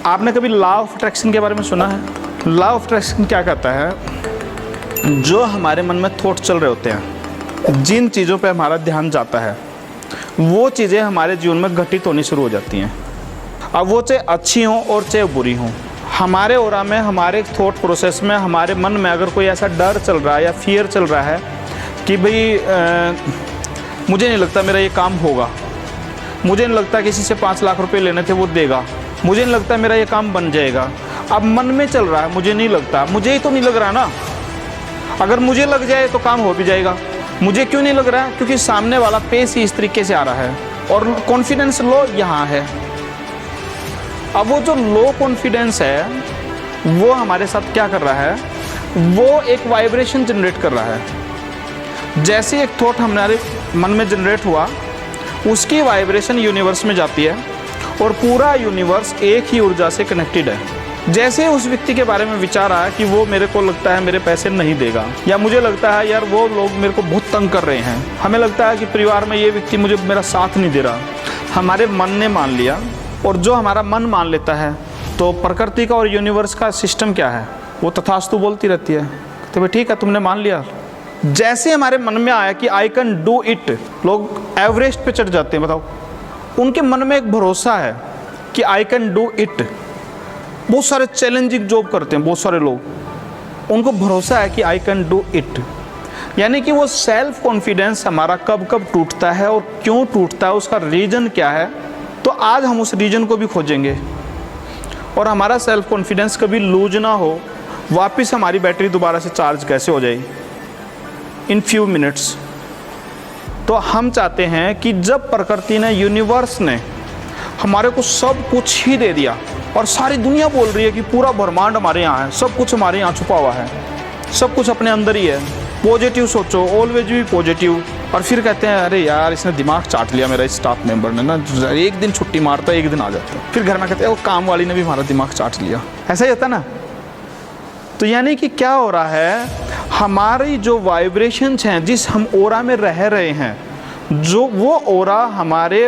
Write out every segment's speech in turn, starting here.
आपने कभी law of attraction के बारे में सुना है? लॉ ऑफ अट्रैक्शन क्या कहता है? जो हमारे मन में थॉट चल रहे होते हैं, जिन चीज़ों पे हमारा ध्यान जाता है, वो चीज़ें हमारे जीवन में घटित होनी शुरू हो जाती हैं। अब वो चाहे अच्छी हों और चाहे बुरी हों, हमारे ऑरा में, हमारे थॉट प्रोसेस में, हमारे मन में अगर कोई ऐसा डर चल रहा है या फियर चल रहा है कि भाई मुझे नहीं लगता मेरा ये काम होगा, मुझे नहीं लगता किसी से 5 लाख रुपए लेने थे वो देगा, मुझे नहीं लगता मेरा ये काम बन जाएगा। अब मन में चल रहा है मुझे नहीं लगता, मुझे ही तो नहीं लग रहा ना। अगर मुझे लग जाए तो काम हो भी जाएगा। मुझे क्यों नहीं लग रहा है? क्योंकि सामने वाला पेश ही इस तरीके से आ रहा है और कॉन्फिडेंस लो यहाँ है। अब वो जो लो कॉन्फिडेंस है वो हमारे साथ क्या कर रहा है? वो एक वाइब्रेशन जनरेट कर रहा है। जैसे एक थॉट हमारे मन में जनरेट हुआ, उसकी वाइब्रेशन यूनिवर्स में जाती है और पूरा यूनिवर्स एक ही ऊर्जा से कनेक्टेड है। जैसे उस व्यक्ति के बारे में विचार आया कि वो मेरे को लगता है मेरे पैसे नहीं देगा, या मुझे लगता है यार वो लोग मेरे को बहुत तंग कर रहे हैं, हमें लगता है कि परिवार में ये व्यक्ति मुझे मेरा साथ नहीं दे रहा, हमारे मन ने मान लिया। और जो हमारा मन मान लेता है तो प्रकृति का और यूनिवर्स का सिस्टम क्या है? वो तथास्तु बोलती रहती है, तो भाई ठीक है तुमने मान लिया। जैसे हमारे मन में आया कि आई कैन डू इट, लोग एवरेस्ट पे चढ़ जाते हैं, बताओ, उनके मन में एक भरोसा है कि आई कैन डू इट। बहुत सारे चैलेंजिंग जॉब करते हैं बहुत सारे लोग, उनको भरोसा है कि आई कैन डू इट। यानी कि वो सेल्फ कॉन्फिडेंस हमारा कब कब टूटता है और क्यों टूटता है, उसका रीज़न क्या है, तो आज हम उस रीज़न को भी खोजेंगे। और हमारा सेल्फ कॉन्फिडेंस कभी लूज ना हो, वापस हमारी बैटरी दोबारा से चार्ज कैसे हो जाए इन फ्यू मिनट्स। तो हम चाहते हैं कि जब प्रकृति ने, यूनिवर्स ने हमारे को सब कुछ ही दे दिया और सारी दुनिया बोल रही है कि पूरा ब्रह्मांड हमारे यहाँ है, सब कुछ हमारे यहाँ छुपा हुआ है, सब कुछ अपने अंदर ही है, पॉजिटिव सोचो, ऑलवेज भी पॉजिटिव। और फिर कहते हैं अरे यार इसने दिमाग चाट लिया मेरा, इस स्टाफ मेंबर ने ना, एक दिन छुट्टी मारता है एक दिन आ जाता है। फिर घर में कहते हैं वो काम वाली ने भी हमारा दिमाग चाट लिया। ऐसा ही होता ना। तो यानी कि क्या हो रहा है, हमारी जो वाइब्रेशंस हैं, जिस हम ऑरा में रह रहे हैं, जो वो ऑरा हमारे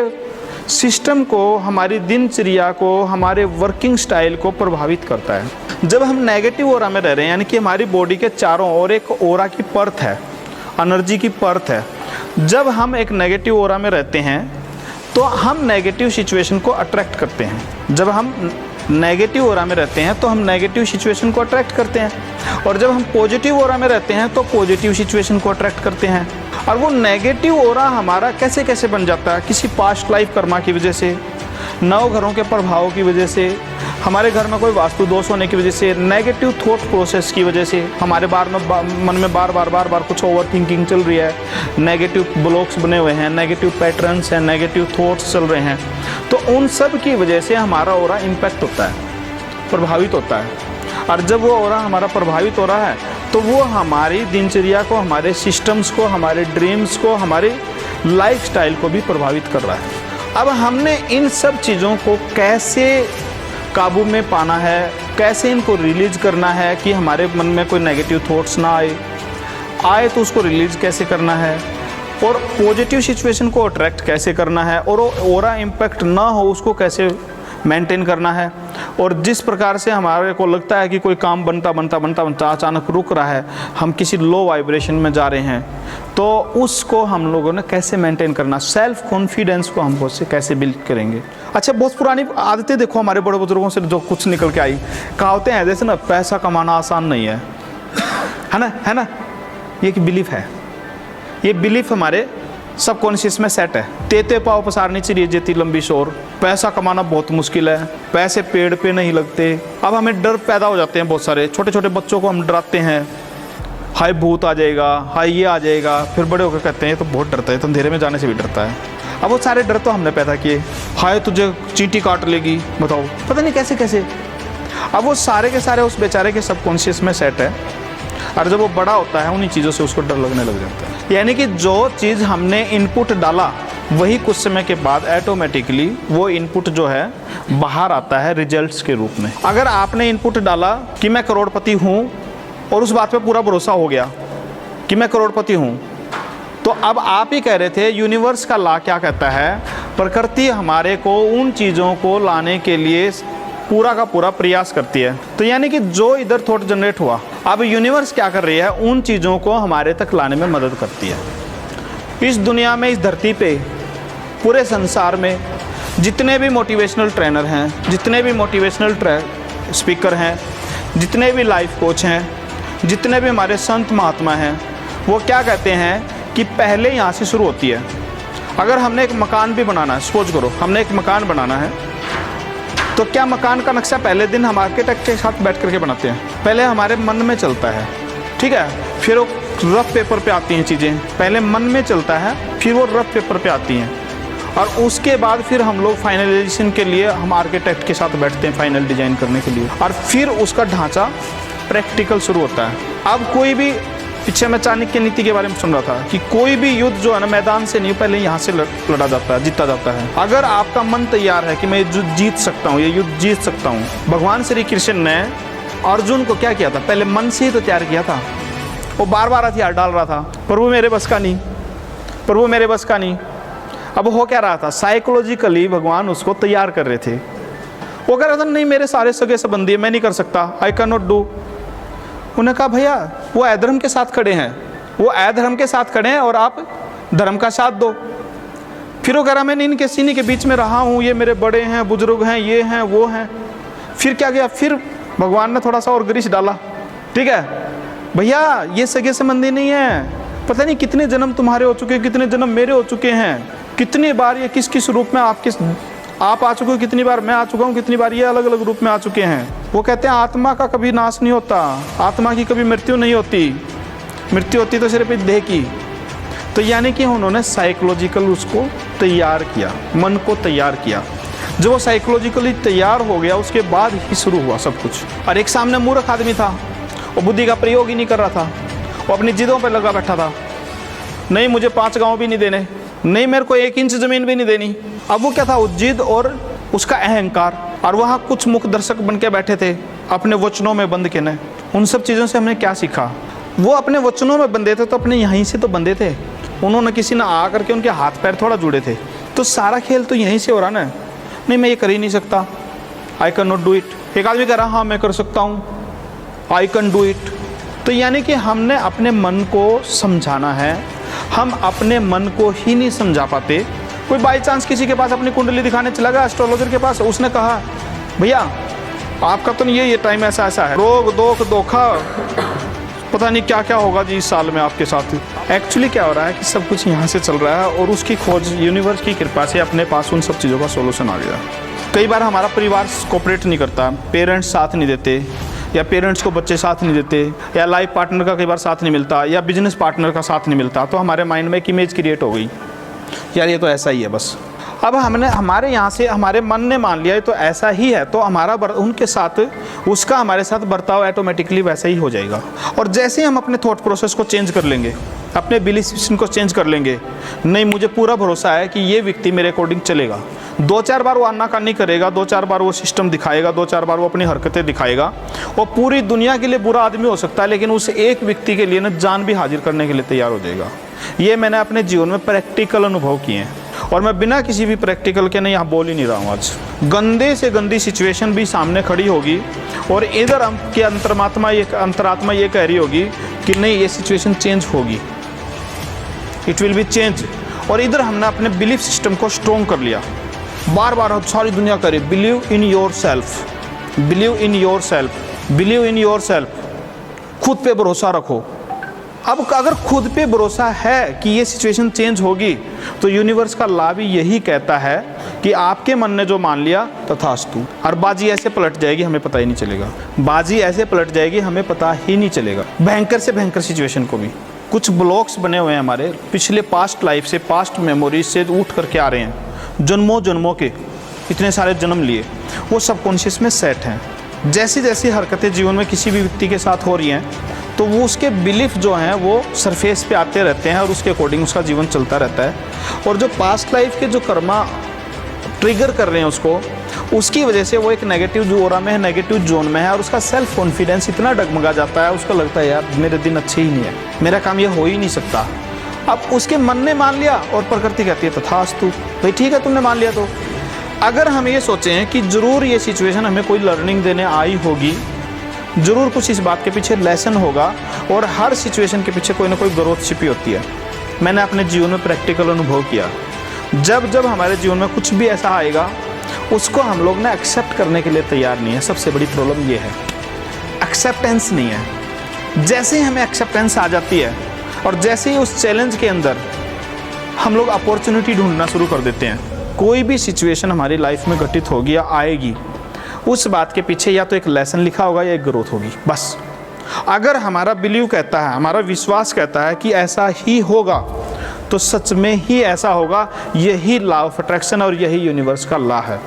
सिस्टम को, हमारी दिनचर्या को, हमारे वर्किंग स्टाइल को प्रभावित करता है। जब हम नेगेटिव ऑरा में रह रहे हैं, यानी कि हमारी बॉडी के चारों ओर एक ऑरा की परत है, एनर्जी की परत है। जब हम एक नेगेटिव ऑरा में रहते हैं तो हम नेगेटिव सिचुएशन को अट्रैक्ट करते हैं। जब हम नेगेटिव ऑरा में रहते हैं तो हम नेगेटिव सिचुएशन को अट्रैक्ट करते हैं, और जब हम पॉजिटिव ऑरा में रहते हैं तो पॉजिटिव सिचुएशन को अट्रैक्ट करते हैं। और वो नेगेटिव ऑरा हमारा कैसे कैसे बन जाता है? किसी पास्ट लाइफ कर्मा की वजह से, नव घरों के प्रभावों की वजह से, हमारे घर में कोई वास्तु दोष होने की वजह से, नेगेटिव थॉट प्रोसेस की वजह से, हमारे मन में बार बार कुछ ओवर थिंकिंग चल रही है, नेगेटिव ब्लॉक्स बने हुए हैं, नेगेटिव पैटर्न्स हैं, नेगेटिव थॉट्स चल रहे हैं, तो उन सब की वजह से हमारा ऑरा इम्पैक्ट होता है, प्रभावित होता है। और जब वो ऑरा हमारा प्रभावित हो रहा है तो वो हमारी दिनचर्या को, हमारे सिस्टम्स को, हमारे ड्रीम्स को, हमारी लाइफस्टाइल को भी प्रभावित कर रहा है। अब हमने इन सब चीज़ों को कैसे काबू में पाना है, कैसे इनको रिलीज करना है कि हमारे मन में कोई नेगेटिव थॉट्स ना आए तो उसको रिलीज कैसे करना है, और पॉजिटिव सिचुएशन को अट्रैक्ट कैसे करना है, और ऑरा इम्पैक्ट ना हो उसको कैसे मेंटेन करना है। और जिस प्रकार से हमारे को लगता है कि कोई काम बनता अचानक रुक रहा है, हम किसी लो वाइब्रेशन में जा रहे हैं, तो उसको हम लोगों ने कैसे मेंटेन करना, सेल्फ कॉन्फिडेंस को हम कैसे बिल्ड करेंगे। अच्छा, बहुत पुरानी आदतें देखो हमारे बड़े बुजुर्गों से जो कुछ निकल के आई, कहावतें हैं जैसे ना, पैसा कमाना आसान नहीं है, है ना। ये कि बिलीफ है, ये बिलीफ हमारे सबकॉन्शियस में सेट है। तेते पाँव पसारनी चाहिए जेती लंबी शोर, पैसा कमाना बहुत मुश्किल है, पैसे पेड़ पे नहीं लगते। अब हमें डर पैदा हो जाते हैं बहुत सारे, छोटे छोटे बच्चों को हम डराते हैं, हाय भूत आ जाएगा, हाय ये आ जाएगा। फिर बड़े होकर कहते हैं ये तो बहुत डरता है, तो अंधेरे में जाने से भी डरता है। अब वो सारे डर तो हमने पैदा किए, हाय तुझे चींटी काट लेगी, बताओ, पता नहीं कैसे कैसे। अब वो सारे के सारे उस बेचारे के सबकॉन्शियस में सेट है, और जब वो बड़ा होता है उन्हीं चीज़ों से उसको डर लगने लग जाता है। यानी कि जो चीज़ हमने इनपुट डाला वही कुछ समय के बाद ऑटोमेटिकली वो इनपुट जो है बाहर आता है रिजल्ट्स के रूप में। अगर आपने इनपुट डाला कि मैं करोड़पति हूँ और उस बात पे पूरा भरोसा हो गया कि मैं करोड़पति हूँ, तो अब आप ही कह रहे थे यूनिवर्स का लॉ क्या कहता है, प्रकृति हमारे को उन चीज़ों को लाने के लिए पूरा का पूरा प्रयास करती है। तो यानी कि जो इधर थॉट जनरेट हुआ, अब यूनिवर्स क्या कर रही है, उन चीज़ों को हमारे तक लाने में मदद करती है। इस दुनिया में, इस धरती पे, पूरे संसार में जितने भी मोटिवेशनल ट्रेनर हैं, जितने भी मोटिवेशनल स्पीकर हैं, जितने भी लाइफ कोच हैं, जितने भी हमारे संत महात्मा हैं, वो क्या कहते हैं कि पहले यहाँ से शुरू होती है। अगर हमने एक मकान भी बनाना है, सपोज करो हमने एक मकान बनाना है, तो क्या मकान का नक्शा पहले दिन हम आर्किटेक्ट के साथ बैठ करके बनाते हैं? पहले हमारे मन में चलता है, ठीक है, फिर वो रफ पेपर पे आती हैं चीज़ें। पहले मन में चलता है, फिर वो रफ पेपर पे आती हैं, और उसके बाद फिर हम लोग फाइनलाइजेशन के लिए हम आर्किटेक्ट के साथ बैठते हैं फाइनल डिजाइन करने के लिए, और फिर उसका ढांचा प्रैक्टिकल शुरू होता है। अब कोई भी, पीछे मैं चाणक्य नीति के बारे में सुन रहा था कि कोई भी युद्ध जो है ना, मैदान से नहीं, पहले यहाँ से लड़ा जाता है, जीता जाता है। अगर आपका मन तैयार है कि मैं युद्ध जीत सकता हूँ, ये युद्ध जीत सकता हूँ, भगवान श्री कृष्ण ने अर्जुन को क्या किया था? पहले मन से ही तो तैयार किया था। वो बार बार हथियार डाल रहा था, प्रभु मेरे बस का नहीं, प्रभु मेरे बस का नहीं। अब हो क्या रहा था? साइकोलॉजिकली भगवान उसको तैयार कर रहे थे। वो कह रहा था नहीं, मेरे सारे सगे संबंधी, मैं नहीं कर सकता, आई कैन नॉट डू। उन्होंने कहा भैया वो अधर्म के साथ खड़े हैं, वो अधर्म के साथ खड़े हैं और आप धर्म का साथ दो। फिर वो कह रहा मैं इनके सीने के बीच में रहा हूँ, ये मेरे बड़े हैं, बुजुर्ग हैं, ये हैं, वो हैं। फिर क्या किया? फिर भगवान ने थोड़ा सा और ग्रीस डाला, ठीक है भैया ये सगे संबंधी नहीं है, पता नहीं कितने जन्म तुम्हारे हो चुके हैं, कितने जन्म मेरे हो चुके हैं, कितनी बार ये किस किस रूप में आप आ चुके हो, कितनी बार मैं आ चुका हूँ, कितनी बार ये अलग अलग रूप में आ चुके हैं। वो कहते हैं आत्मा का कभी नाश नहीं होता, आत्मा की कभी मृत्यु नहीं होती, मृत्यु होती तो सिर्फ इस देह की। तो यानी कि उन्होंने साइकोलॉजिकल उसको तैयार किया, मन को तैयार किया। जब वो साइकोलॉजिकली तैयार हो गया, उसके बाद ही शुरू हुआ सब कुछ। और एक सामने मूर्ख आदमी था, वो बुद्धि का प्रयोग ही नहीं कर रहा था, वो अपनी जिदों पर लगा बैठा था। नहीं मुझे 5 गाँव भी नहीं देने, नहीं मेरे को 1 इंच ज़मीन भी नहीं देनी। अब वो क्या था? जिद और उसका अहंकार। और वहाँ कुछ मुख्य दर्शक बन के बैठे थे, अपने वचनों में बंद के न। उन सब चीज़ों से हमने क्या सीखा? वो अपने वचनों में बंधे थे, तो अपने यहीं से तो बंधे थे, उन्होंने किसी ने आ करके उनके हाथ पैर थोड़ा जुड़े थे। तो सारा खेल तो यहीं से हो रहा ना। नहीं मैं ये कर ही नहीं सकता, I can not do it. एक आदमी कह रहा हाँ मैं कर सकता हूँ, आई कैन डू इट। तो यानी कि हमने अपने मन को समझाना है, हम अपने मन को ही नहीं समझा पाते। कोई बाई चांस किसी के पास अपनी कुंडली दिखाने चला गया, एस्ट्रोलॉजर के पास, उसने कहा भैया आपका तो ये टाइम ऐसा ऐसा है, रोग दोख धोखा पता नहीं क्या क्या होगा जी इस साल में आपके साथ। एक्चुअली क्या हो रहा है कि सब कुछ यहाँ से चल रहा है, और उसकी खोज यूनिवर्स की कृपा से अपने पास उन सब चीज़ों का सोल्यूशन आ गया। कई बार हमारा परिवार कोऑपरेट नहीं करता, पेरेंट्स साथ नहीं देते, या पेरेंट्स को बच्चे साथ नहीं देते, या लाइफ पार्टनर का कई बार साथ नहीं मिलता, या बिजनेस पार्टनर का साथ नहीं मिलता। तो हमारे माइंड में एक इमेज क्रिएट हो गई, यार ये तो ऐसा ही है बस। अब हमारे यहाँ से हमारे मन ने मान लिया तो ऐसा ही है, तो हमारा उनके साथ उसका हमारे साथ बर्ताव ऑटोमेटिकली वैसा ही हो जाएगा। और जैसे हम अपने थॉट प्रोसेस को चेंज कर लेंगे, अपने बिलीफ सिस्टम को चेंज कर लेंगे, नहीं मुझे पूरा भरोसा है कि ये व्यक्ति मेरे अकॉर्डिंग चलेगा, 2-4 बार वो आनाकानी करेगा, 2-4 बार वो सिस्टम दिखाएगा, 2-4 बार वो अपनी हरकतें दिखाएगा, वो पूरी दुनिया के लिए बुरा आदमी हो सकता है, लेकिन उस एक व्यक्ति के लिए ना जान भी हाजिर करने के लिए तैयार हो जाएगा। ये मैंने अपने जीवन में प्रैक्टिकल अनुभव किए हैं, और मैं बिना किसी भी प्रैक्टिकल के नहीं यहाँ बोल ही नहीं रहा हूँ। आज गंदे से गंदी सिचुएशन भी सामने खड़ी होगी, और इधर के अंतरात्मा ये कह रही होगी कि नहीं ये सिचुएशन चेंज होगी, इट विल बी चेंज। और इधर हमने अपने बिलीफ सिस्टम को स्ट्रॉन्ग कर लिया। बार बार सारी दुनिया करे believe in your self, believe in your self, believe in your self, खुद पे भरोसा रखो। अब अगर खुद पे भरोसा है कि ये सिचुएशन चेंज होगी, तो यूनिवर्स का लॉ भी यही कहता है कि आपके मन ने जो मान लिया तथास्तु, और बाजी ऐसे पलट जाएगी हमें पता ही नहीं चलेगा, बाजी ऐसे पलट जाएगी हमें पता ही नहीं चलेगा। भयंकर से भयंकर सिचुएशन को भी कुछ ब्लॉक्स बने हुए हैं हमारे पिछले पास्ट लाइफ से, पास्ट मेमोरीज से उठ करके आ रहे हैं, जन्मों जन्मों के इतने सारे जन्म लिए, वो सबकॉन्शियस में सेट हैं। जैसी जैसी हरकतें जीवन में किसी भी व्यक्ति के साथ हो रही हैं, तो वो उसके बिलीफ जो हैं वो सरफेस पे आते रहते हैं, और उसके अकॉर्डिंग उसका जीवन चलता रहता है। और जो पास्ट लाइफ के जो कर्मा ट्रिगर कर रहे हैं उसको, उसकी वजह से वो एक नेगेटिव जो ओरा में है, नेगेटिव जोन में है, और उसका सेल्फ कॉन्फिडेंस इतना डगमगा जाता है, उसको लगता है यार मेरे दिन अच्छे ही नहीं है, मेरा काम ये हो ही नहीं सकता। अब उसके मन ने मान लिया, और प्रकृति कहती है तथास्तु, भाई ठीक है तुमने मान लिया तो अगर हम ये सोचें कि ज़रूर ये सिचुएशन हमें कोई लर्निंग देने आई होगी, ज़रूर कुछ इस बात के पीछे लेसन होगा, और हर सिचुएशन के पीछे कोई ना कोई ग्रोथ छिपी होती है। मैंने अपने जीवन में प्रैक्टिकल अनुभव किया। जब जब हमारे जीवन में कुछ भी ऐसा आएगा, उसको हम लोग ना एक्सेप्ट करने के लिए तैयार नहीं है। सबसे बड़ी प्रॉब्लम ये है, एक्सेप्टेंस नहीं है। जैसे ही हमें एक्सेप्टेंस आ जाती है और जैसे ही उस चैलेंज के अंदर हम लोग अपॉर्चुनिटी ढूंढना शुरू कर देते हैं, कोई भी सिचुएशन हमारी लाइफ में घटित होगी या आएगी, उस बात के पीछे या तो एक लेसन लिखा होगा या एक ग्रोथ होगी, बस। अगर हमारा बिलीव कहता है, हमारा विश्वास कहता है कि ऐसा ही होगा, तो सच में ही ऐसा होगा। यही लॉ ऑफ अट्रैक्शन और यही यूनिवर्स का लॉ है।